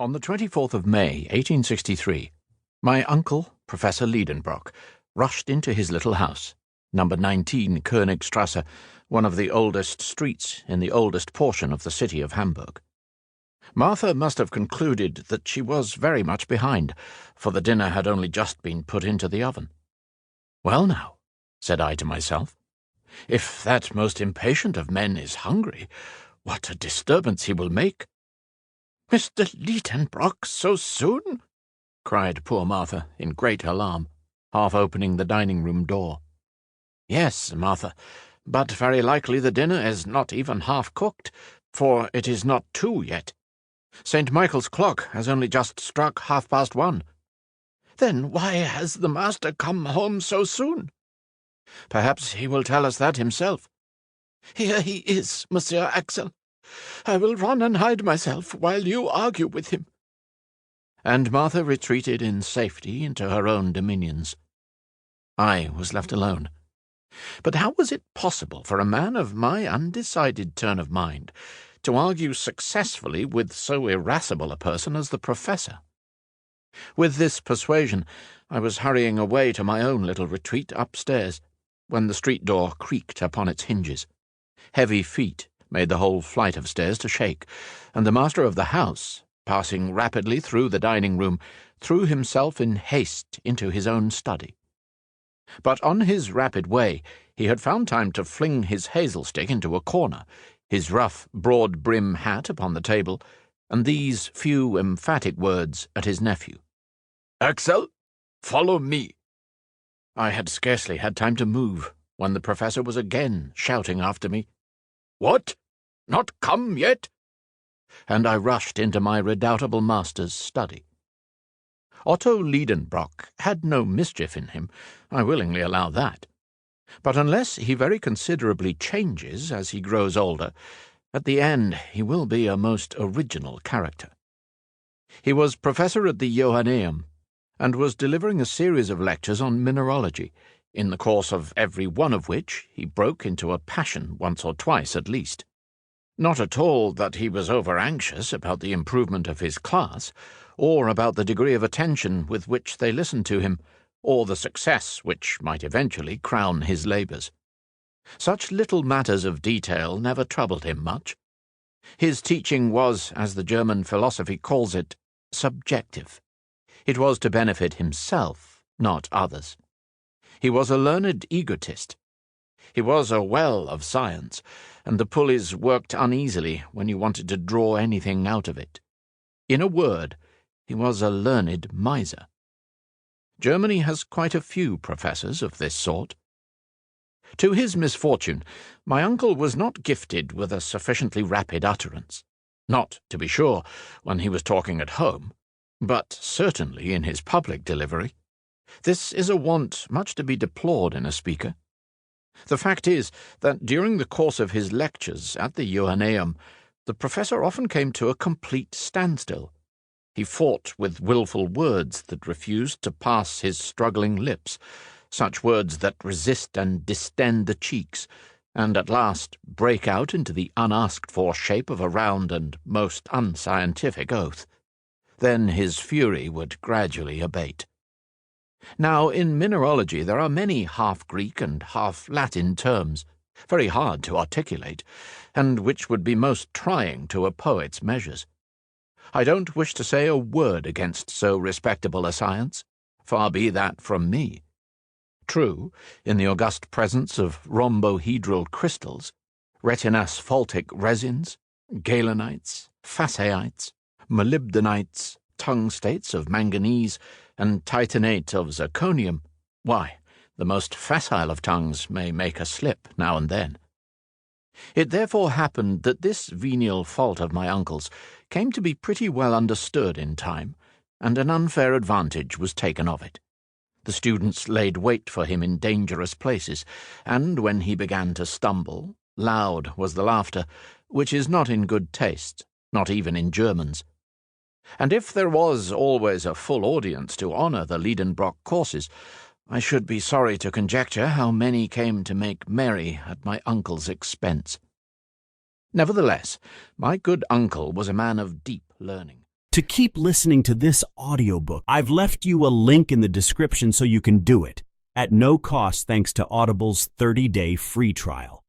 On the 24th of May, 1863, my uncle, Professor Liedenbrock, rushed into his little house, number 19 Königstrasse, one of the oldest streets in the oldest portion of the city of Hamburg. Martha must have concluded that she was very much behind, for the dinner had only just been put into the oven. "Well now," said I to myself, "if that most impatient of men is hungry, what a disturbance he will make." "Mr. Liedenbrock so soon?" cried poor Martha in great alarm, half opening the dining-room door. "Yes, Martha, but very likely the dinner is not even half cooked, for it is not 2 yet. St. Michael's clock has only just struck 1:30. "Then why has the master come home so soon?" "Perhaps he will tell us that himself." "Here he is, Monsieur Axel. I will run and hide myself while you argue with him." And Martha retreated in safety into her own dominions. I was left alone. But how was it possible for a man of my undecided turn of mind to argue successfully with so irascible a person as the Professor? With this persuasion, I was hurrying away to my own little retreat upstairs, when the street door creaked upon its hinges. Heavy feet made the whole flight of stairs to shake, and the master of the house, passing rapidly through the dining-room, threw himself in haste into his own study. But on his rapid way he had found time to fling his hazel stick into a corner, his rough, broad-brim hat upon the table, and these few emphatic words at his nephew: "Axel, follow me." I had scarcely had time to move when the Professor was again shouting after me, "What? Not come yet?" And I rushed into my redoubtable master's study. Otto Liedenbrock had no mischief in him, I willingly allow that. But unless he very considerably changes as he grows older, at the end he will be a most original character. He was professor at the Johanneum, and was delivering a series of lectures on mineralogy, in the course of every one of which he broke into a passion once or twice at least. Not at all that he was over-anxious about the improvement of his class, or about the degree of attention with which they listened to him, or the success which might eventually crown his labours. Such little matters of detail never troubled him much. His teaching was, as the German philosophy calls it, subjective. It was to benefit himself, not others. He was a learned egotist. He was a well of science, and the pulleys worked uneasily when you wanted to draw anything out of it. In a word, he was a learned miser. Germany has quite a few professors of this sort. To his misfortune, my uncle was not gifted with a sufficiently rapid utterance. Not, to be sure, when he was talking at home, but certainly in his public delivery. This is a want much to be deplored in a speaker. The fact is that during the course of his lectures at the Johanneum, the Professor often came to a complete standstill. He fought with wilful words that refused to pass his struggling lips, such words that resist and distend the cheeks, and at last break out into the unasked-for shape of a round and most unscientific oath. Then his fury would gradually abate. Now, in mineralogy there are many half-Greek and half-Latin terms, very hard to articulate, and which would be most trying to a poet's measures. I don't wish to say a word against so respectable a science, far be that from me. True, in the august presence of rhombohedral crystals, retinasphaltic resins, galenites, faceites, molybdenites, tungstates of manganese, and titanate of zirconium, why, the most facile of tongues may make a slip now and then. It therefore happened that this venial fault of my uncle's came to be pretty well understood in time, and an unfair advantage was taken of it. The students laid wait for him in dangerous places, and when he began to stumble, loud was the laughter, which is not in good taste, not even in Germans. And if there was always a full audience to honour the Liedenbrock courses, I should be sorry to conjecture how many came to make merry at my uncle's expense. Nevertheless, my good uncle was a man of deep learning, To keep listening to this audiobook, I've left you a link in the description so you can do it, at no cost thanks to Audible's 30-day free trial.